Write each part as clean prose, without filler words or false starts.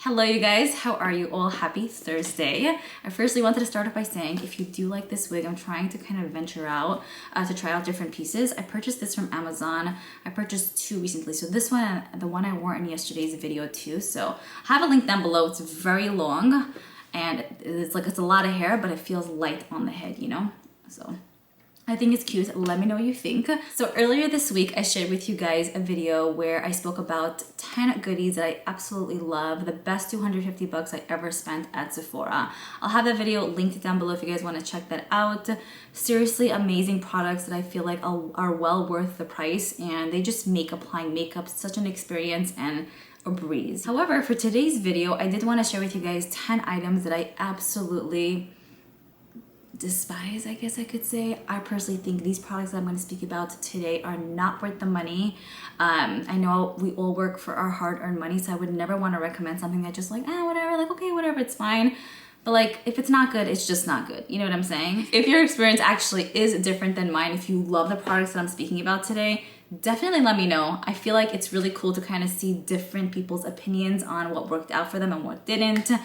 Hello you guys, how are you all? Happy Thursday. I firstly wanted to start off by saying if you do like this wig, I'm trying to kind of venture out to try out different pieces. I purchased this from Amazon. I purchased two recently. So this one and the one I wore in yesterday's video too. So I have a link down below. It's very long and it's a lot of hair, but it feels light on the head, you know? So I think it's cute. Let me know what you think. So earlier this week, I shared with you guys a video where I spoke about 10 goodies that I absolutely love, the best 250 bucks I ever spent at Sephora. I'll have that video linked down below if you guys want to check that out. Seriously amazing products that I feel like are well worth the price, and they just make applying makeup such an experience and a breeze. However, for today's video, I did want to share with you guys 10 items that I absolutely despise, I guess I could say. I personally think these products that I'm going to speak about today are not worth the money. I know we all work for our hard-earned money, so I would never want to recommend something that just whatever, okay, whatever, it's fine. But if it's not good, it's just not good. You know what I'm saying? If your experience actually is different than mine, if you love the products that I'm speaking about today, definitely let me know. I feel like it's really cool to kind of see different people's opinions on what worked out for them and what didn't. And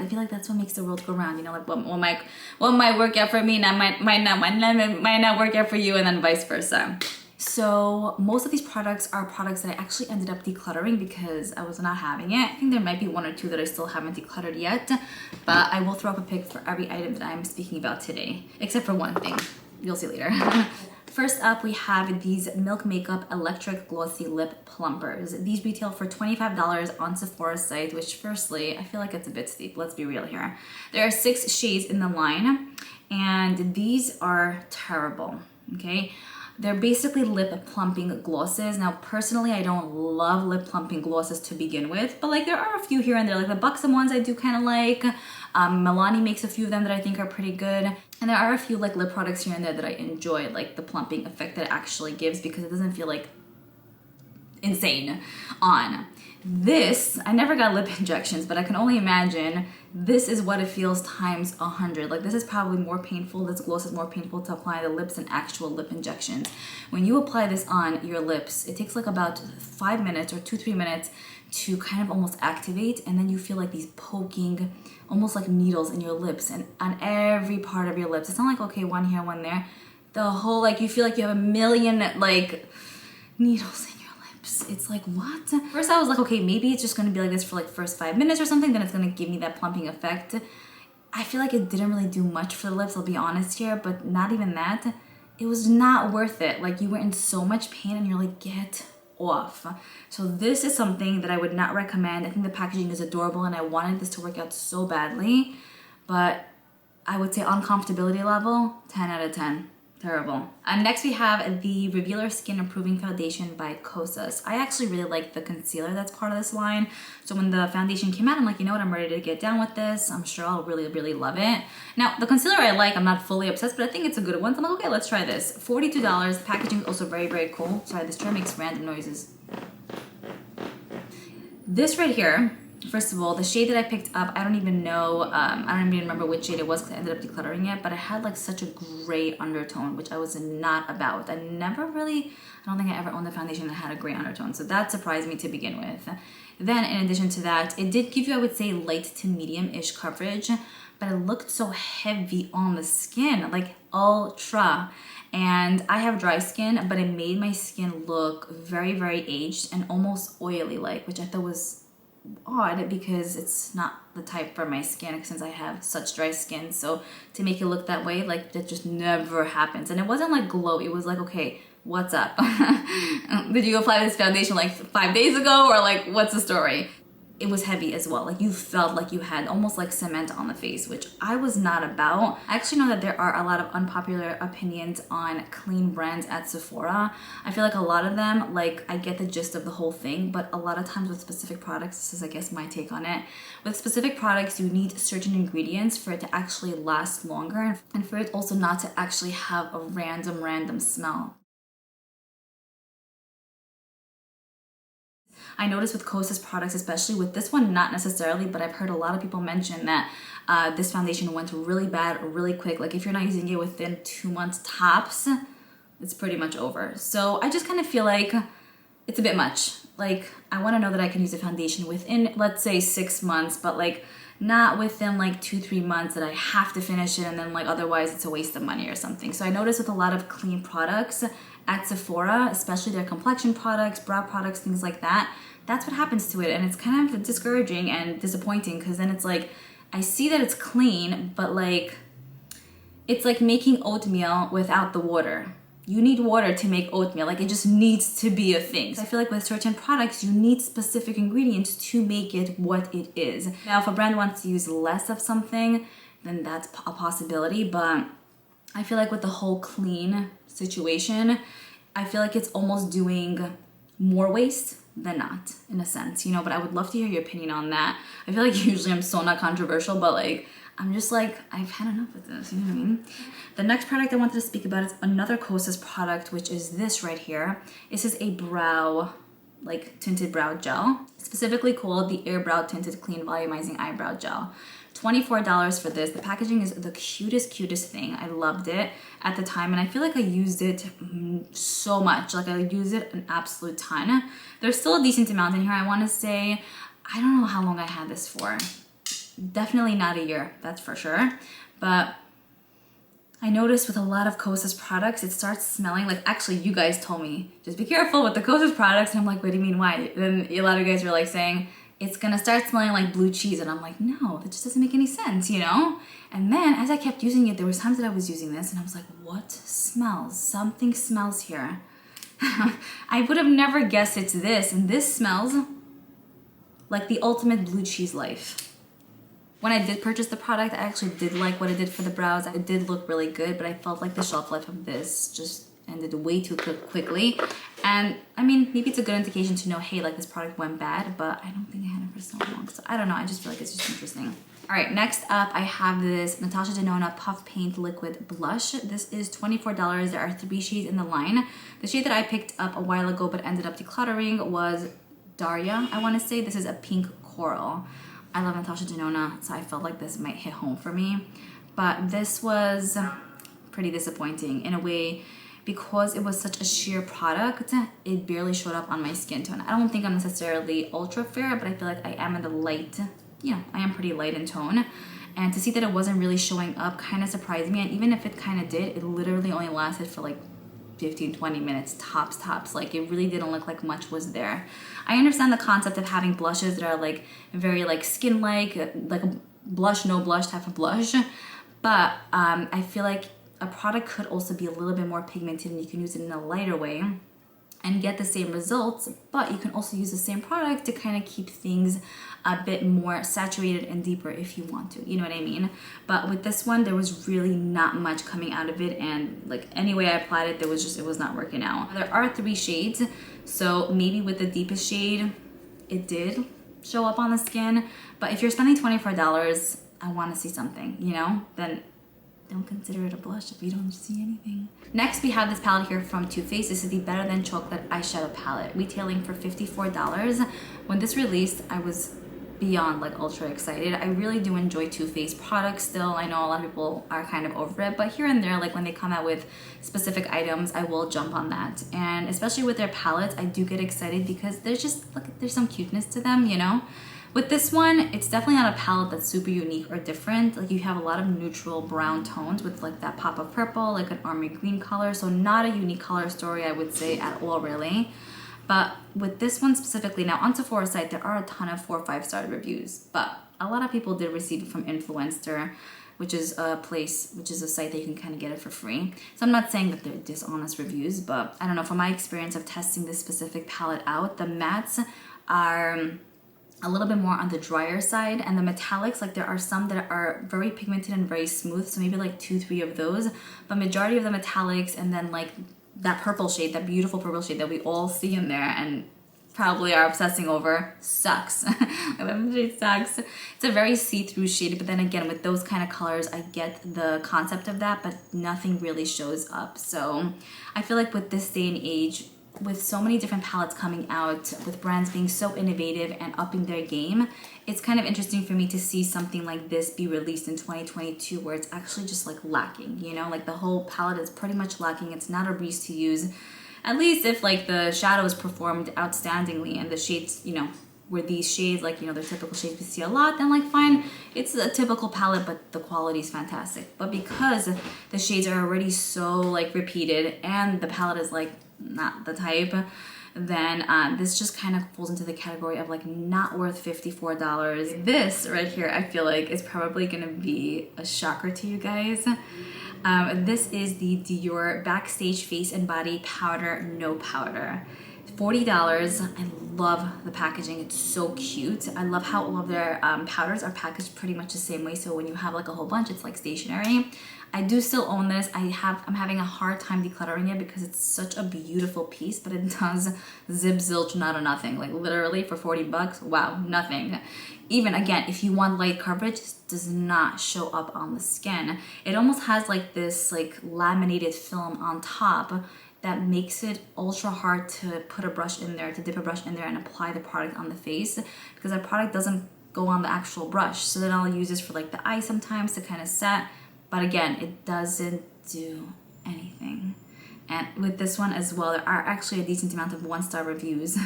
I feel like that's what makes the world go round. You know, what might work out for me might not work out for you, and then vice versa. So most of these products are products that I actually ended up decluttering because I was not having it. I think there might be one or two that I still haven't decluttered yet, but I will throw up a pic for every item that I'm speaking about today, except for one thing. You'll see later. First up, we have these Milk Makeup Electric Glossy Lip Plumpers. These retail for $25 on Sephora's site, which firstly, I feel like it's a bit steep. Let's be real here. There are 6 shades in the line, and these are terrible, okay? They're basically lip plumping glosses. Now, personally, I don't love lip plumping glosses to begin with, but there are a few here and there. Like the Buxom ones I do kind of like. Milani makes a few of them that I think are pretty good. And there are a few lip products here and there that I enjoy, like the plumping effect that it actually gives, because it doesn't feel insane on. This, I never got lip injections, but I can only imagine this is what it feels times 100. This is probably more painful. This gloss is more painful to apply the lips than actual lip injections. When you apply this on your lips, it takes about 5 minutes or 2-3 minutes to kind of almost activate, and then you feel these poking, almost like needles in your lips and on every part of your lips. It's not okay, one here, one there. The whole, you feel like you have a million, needles in your lips. It's what? First I was okay, maybe it's just gonna be like this for first 5 minutes or something, then it's gonna give me that plumping effect. I feel like it didn't really do much for the lips, I'll be honest here, but not even that. It was not worth it. You were in so much pain and you're get off. So this is something that I would not recommend. I think the packaging is adorable and I wanted this to work out so badly, but I would say on comfortability level, 10 out of 10. Terrible. Next we have the Revealer Skin Improving Foundation by Kosas. I actually really like the concealer that's part of this line. So when the foundation came out, I'm you know what, I'm ready to get down with this. I'm sure I'll really, really love it. Now, the concealer I like, I'm not fully obsessed, but I think it's a good one. So I'm okay, let's try this. $42. The packaging is also very, very cool. Sorry, this chair makes random noises. This right here, first of all, the shade that I picked up, I don't even know, I don't even remember which shade it was because I ended up decluttering it, but it had such a gray undertone, which I was not about. I don't think I ever owned a foundation that had a gray undertone, so that surprised me to begin with. Then, in addition to that, it did give you, I would say, light to medium-ish coverage, but it looked so heavy on the skin, ultra. And I have dry skin, but it made my skin look very, very aged and almost oily, which I thought was odd because it's not the type for my skin since I have such dry skin. So to make it look that way, that just never happens. And it wasn't glow, it was okay, what's up? Did you apply this foundation 5 days ago, or what's the story? It was heavy as well. You felt like you had almost cement on the face, which I was not about. I actually know that there are a lot of unpopular opinions on clean brands at Sephora. I feel a lot of them, I get the gist of the whole thing, but a lot of times with specific products, this is I guess my take on it. With specific products, you need certain ingredients for it to actually last longer and for it also not to actually have a random smell. I noticed with Kosas products, especially with this one, not necessarily, but I've heard a lot of people mention that this foundation went really bad really quick. If you're not using it within 2 months tops, it's pretty much over. So I just kind of feel it's a bit much. Like, I want to know that I can use a foundation within, let's say 6 months, but like not within like 2-3 months that I have to finish it, and then like otherwise it's a waste of money or something. So I noticed with a lot of clean products at Sephora, especially their complexion products, brow products, things like that, that's what happens to it. And it's kind of discouraging and disappointing, because then it's like, I see that it's clean, but like, it's like making oatmeal without the water. You need water to make oatmeal. Like, it just needs to be a thing. So I feel like with certain products, you need specific ingredients to make it what it is. Now, if a brand wants to use less of something, then that's a possibility. But I feel like with the whole clean situation, I feel like it's almost doing more waste than not, in a sense, you know. But I would love to hear your opinion on that. I feel like usually I'm so not controversial, but like, I'm just like, I've had enough of this, you know what I mean? The next product I wanted to speak about is another Kosas product, which is this right here. This is a brow, like tinted brow gel, specifically called the Air Brow Tinted Clean Volumizing Eyebrow Gel. $24 for this. The packaging is the cutest thing. I loved it at the time, and I feel like I used it so much. Like, I used it an absolute ton. There's still a decent amount in here. I want to say, I don't know how long I had this for. Definitely not a year, that's for sure. But I noticed with a lot of Kosas products, it starts smelling like, actually, you guys told me, just be careful with the Kosas products. And I'm like, what do you mean, why? Then a lot of you guys were like saying, it's gonna start smelling like blue cheese. And I'm like, no, that just doesn't make any sense, you know? And then as I kept using it, there was times that I was using this and I was like, what smells? Something smells here. I would have never guessed it's this. And this smells like the ultimate blue cheese life. When I did purchase the product, I actually did like what it did for the brows. It did look really good, but I felt like the shelf life of this just ended way too quickly. And I mean, maybe it's a good indication to know, hey, like this product went bad, but I don't think I had it for so long. So I don't know, I just feel like it's just interesting. All right, next up, I have this Natasha Denona Puff Paint Liquid Blush. This is $24. There are 3 shades in the line. The shade that I picked up a while ago but ended up decluttering was Daria, I want to say. This is a pink coral. I love Natasha Denona, so I felt like this might hit home for me. But this was pretty disappointing in a way, because it was such a sheer product, it barely showed up on my skin tone. I don't think I'm necessarily ultra fair, but I feel like I am in the light, I am pretty light in tone. And to see that it wasn't really showing up kind of surprised me. And even if it kind of did, it literally only lasted for like 15-20 minutes tops. Like, it really didn't look like much was there. I understand the concept of having blushes that are like very like skin-like a blush no blush type of blush, but I feel like a product could also be a little bit more pigmented, and you can use it in a lighter way and get the same results, but you can also use the same product to kind of keep things a bit more saturated and deeper if you want to, you know what I mean? But with this one, there was really not much coming out of it, and like any way I applied it, it was not working out. There are 3 shades, so maybe with the deepest shade, it did show up on the skin, but if you're spending $24, I want to see something, you know? Then don't consider it a blush if you don't see anything. Next, we have this palette here from Too Faced. This is the Better Than Chocolate eyeshadow palette, retailing for $54. When this released, I was beyond like ultra excited. I really do enjoy Too Faced products still. I know a lot of people are kind of over it, but here and there, like when they come out with specific items, I will jump on that. And especially with their palettes, I do get excited because there's just, look, there's some cuteness to them, you know? With this one, it's definitely not a palette that's super unique or different. Like, you have a lot of neutral brown tones with like that pop of purple, like an army green color. So not a unique color story, I would say, at all, really. But with this one specifically, now on Sephora's site, there are a ton of 4 or 5-star reviews, but a lot of people did receive it from Influencer, which is a site that you can kind of get it for free. So I'm not saying that they're dishonest reviews, but I don't know, from my experience of testing this specific palette out, the mattes are a little bit more on the drier side, and the metallics, like there are some that are very pigmented and very smooth, so maybe like 2-3 of those, but majority of the metallics, and then like that purple shade, that beautiful purple shade that we all see in there and probably are obsessing over, sucks. That shade sucks. It's a very see-through shade, but then again, with those kind of colors, I get the concept of that, but nothing really shows up. So I feel like with this day and age, with so many different palettes coming out, with brands being so innovative and upping their game, it's kind of interesting for me to see something like this be released in 2022 where it's actually just like lacking, you know? Like the whole palette is pretty much lacking. It's not a breeze to use. At least if like the shadow is performed outstandingly and the shades, you know, were these shades, like, you know, they're typical shades we see a lot, then like fine, it's a typical palette, but the quality is fantastic. But because the shades are already so like repeated and the palette is like not the type, then this just kind of falls into the category of like not worth $54. This right here, I feel like is probably gonna be a shocker to you guys. This is the Dior Backstage Face and Body Powder No Powder. $40. I love the packaging. It's so cute. I love how all of their powders are packaged pretty much the same way. So when you have like a whole bunch, it's like stationary. I do still own this. I'm having a hard time decluttering it because it's such a beautiful piece, but it does zip zilch not a nothing. Like literally for 40 bucks, wow, nothing. Even again, if you want light coverage, this does not show up on the skin. It almost has like this like laminated film on top that makes it ultra hard to put a brush in there, to dip a brush in there and apply the product on the face, because that product doesn't go on the actual brush. So then I'll use this for like the eye sometimes to kind of set, but again, it doesn't do anything. And with this one as well, there are actually a decent amount of 1-star reviews,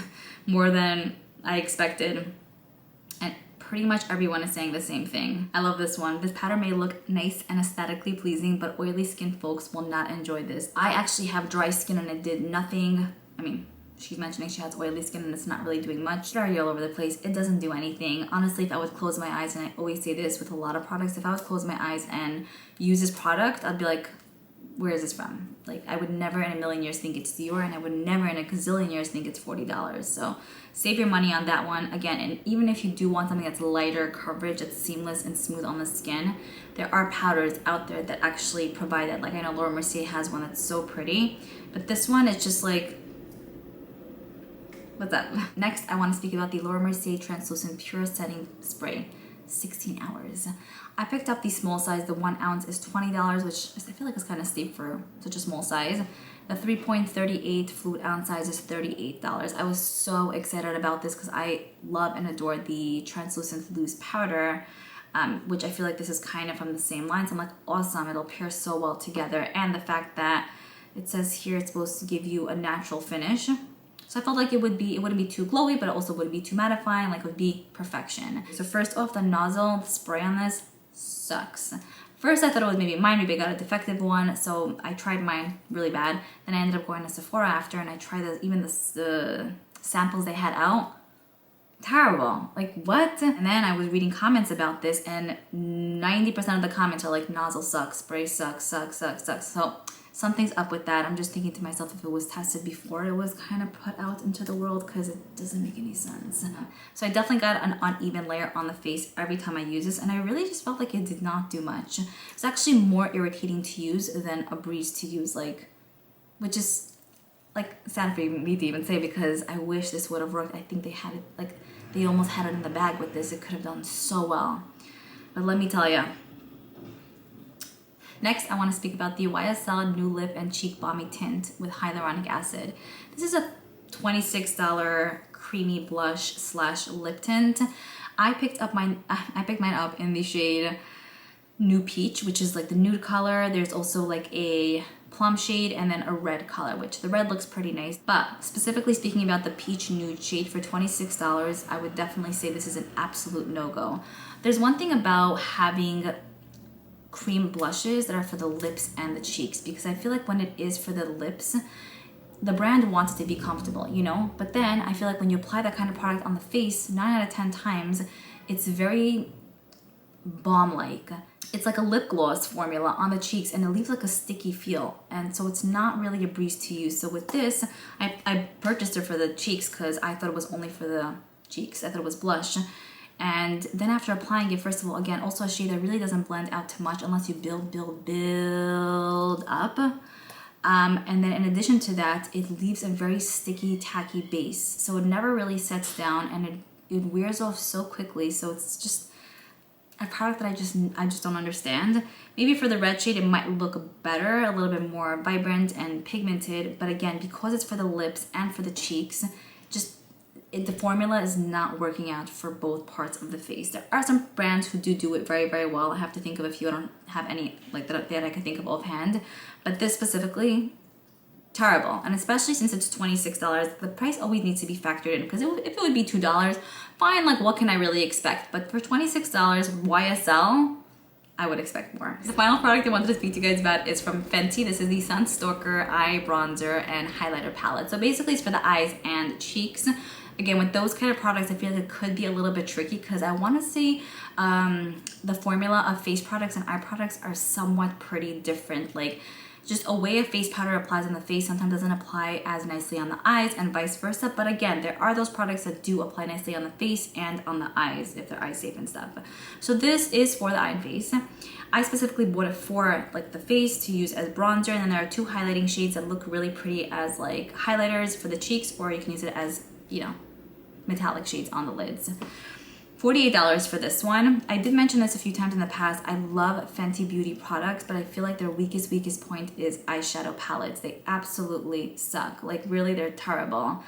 more than I expected. And pretty much everyone is saying the same thing. I love this one. This powder may look nice and aesthetically pleasing, but oily skin folks will not enjoy this. I actually have dry skin and it did nothing. I mean, she's mentioning she has oily skin and it's not really doing much. Very all over the place. It doesn't do anything. Honestly, if I would close my eyes, and I always say this with a lot of products, if I was close my eyes and use this product, I'd be like, where is this from? Like, I would never in a million years think it's Dior, and I would never in a gazillion years think it's $40. So save your money on that one. Again, and even if you do want something that's lighter coverage, that's seamless and smooth on the skin, there are powders out there that actually provide that. Like I know Laura Mercier has one that's so pretty, but this one is just like, what's up? Next, I want to speak about the Laura Mercier Translucent Pure Setting Spray. 16 hours. I picked up the small size. The 1 ounce is $20, which I feel like is kind of steep for such a small size. The 3.38 fluid ounce size is $38. I was so excited about this because I love and adore the translucent loose powder, which I feel like this is kind of from the same line. So I'm like, awesome, it'll pair so well together. And the fact that it says here it's supposed to give you a natural finish. So I felt like it wouldn't be too glowy, but it also wouldn't be too mattifying, like it would be perfection. So first off, the nozzle, the spray on this sucks. First I thought it was maybe mine, maybe I got a defective one, so I tried mine really bad. Then I ended up going to Sephora after and I tried the samples they had out. Terrible, like what? And then I was reading comments about this and 90% of the comments are like, nozzle sucks, spray sucks, sucks. So something's up with that. I'm just thinking to myself, if it was tested before it was kind of put out into the world, because it doesn't make any sense. So I definitely got an uneven layer on the face every time I use this, and I really just felt like it did not do much. It's actually more irritating to use than a breeze to use, like, which is like sad for me to even say, because I wish this would have worked. I think they had it, like they almost had it in the bag with this. It could have done so well. But let me tell you. Next, I want to speak about the YSL New Lip and Cheek Balmy Tint with hyaluronic acid. This is a $26 creamy blush / lip tint. I picked mine up in the shade New Peach, which is like the nude color. There's also like a plum shade and then a red color, which the red looks pretty nice. But specifically speaking about the peach nude shade for $26, I would definitely say this is an absolute no-go. There's one thing about having cream blushes that are for the lips and the cheeks, because I feel like when it is for the lips, the brand wants it to be comfortable, you know? But then I feel like when you apply that kind of product on the face, 9 out of 10 times, it's very balm-like. It's like a lip gloss formula on the cheeks and it leaves like a sticky feel. And so it's not really a breeze to use. So with this, I purchased it for the cheeks because I thought it was only for the cheeks. I thought it was blush. And then after applying it, first of all, again, also a shade that really doesn't blend out too much unless you build up. And then in addition to that, it leaves a very sticky, tacky base. So it never really sets down and it wears off so quickly. So it's just a product that I just don't understand. Maybe for the red shade, it might look better, a little bit more vibrant and pigmented. But again, because it's for the lips and for the cheeks, the formula is not working out for both parts of the face. There are some brands who do it very, very well. I have to think of a few. I don't have any like that I can think of offhand. But this specifically, terrible. And especially since it's $26, the price always needs to be factored in, because if it would be $2, fine, like what can I really expect? But for $26 YSL, I would expect more. The final product I wanted to speak to you guys about is from Fenty. This is the Sunstalker Eye Bronzer and Highlighter Palette. So basically it's for the eyes and cheeks. Again, with those kind of products, I feel like it could be a little bit tricky, because I want to say the formula of face products and eye products are somewhat pretty different. Like, just a way a face powder applies on the face sometimes doesn't apply as nicely on the eyes, and vice versa. But again, there are those products that do apply nicely on the face and on the eyes if they're eye safe and stuff. So this is for the eye and face. I specifically bought it for like the face to use as bronzer, and then there are 2 highlighting shades that look really pretty as like highlighters for the cheeks, or you can use it as, you know, metallic shades on the lids. $48 for this one. I did mention this a few times in the past. I love Fenty Beauty products, but I feel like their weakest point is eyeshadow palettes. They absolutely suck. Like, really, they're terrible.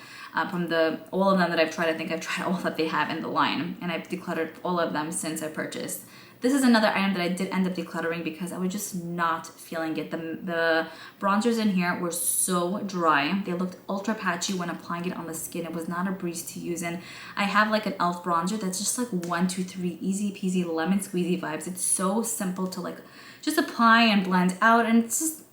From all of them that I've tried, I think I've tried all that they have in the line, and I've decluttered all of them since I purchased. This is another item that I did end up decluttering because I was just not feeling it. The bronzers in here were so dry. They looked ultra patchy when applying it on the skin. It was not a breeze to use. And I have like an e.l.f. bronzer that's just like 1, 2, 3, easy peasy lemon squeezy vibes. It's so simple to like just apply and blend out, and it's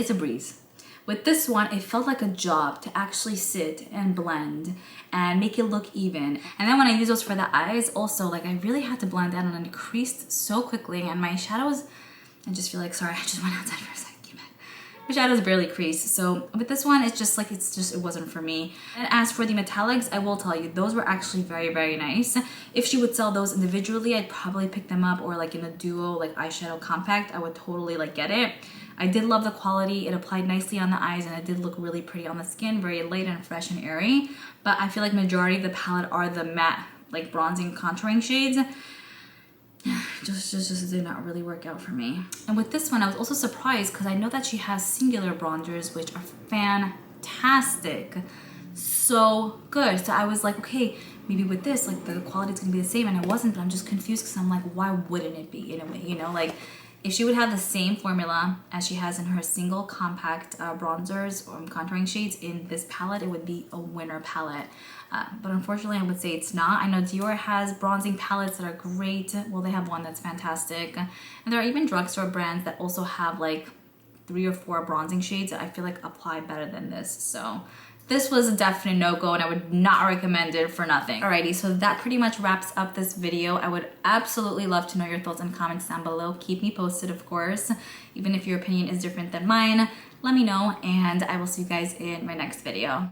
a breeze. With this one, it felt like a job to actually sit and blend and make it look even. And then when I use those for the eyes, also, like, I really had to blend out, and it creased so quickly. And my shadows, I just feel like, sorry, I just went outside for a second. My shadows barely crease. So with this one, it's just like, it wasn't for me. And as for the metallics, I will tell you, those were actually very, very nice. If she would sell those individually, I'd probably pick them up, or like in a duo, like eyeshadow compact, I would totally like get it. I did love the quality. It applied nicely on the eyes, and it did look really pretty on the skin, very light and fresh and airy. But I feel like majority of the palette are the matte, like bronzing contouring shades. Just did not really work out for me. And with this one, I was also surprised because I know that she has singular bronzers, which are fantastic. So good. So I was like, okay, maybe with this, like the quality is gonna be the same, and it wasn't, but I'm just confused because I'm like, why wouldn't it be in a way, you know? Like, if she would have the same formula as she has in her single compact bronzers or contouring shades in this palette, it would be a winner palette. But unfortunately, I would say it's not. I know Dior has bronzing palettes that are great. Well, they have one that's fantastic. And there are even drugstore brands that also have like 3 or 4 bronzing shades that I feel like apply better than this. So this was a definite no-go, and I would not recommend it for nothing. Alrighty, so that pretty much wraps up this video. I would absolutely love to know your thoughts and comments down below. Keep me posted, of course. Even if your opinion is different than mine, let me know, and I will see you guys in my next video.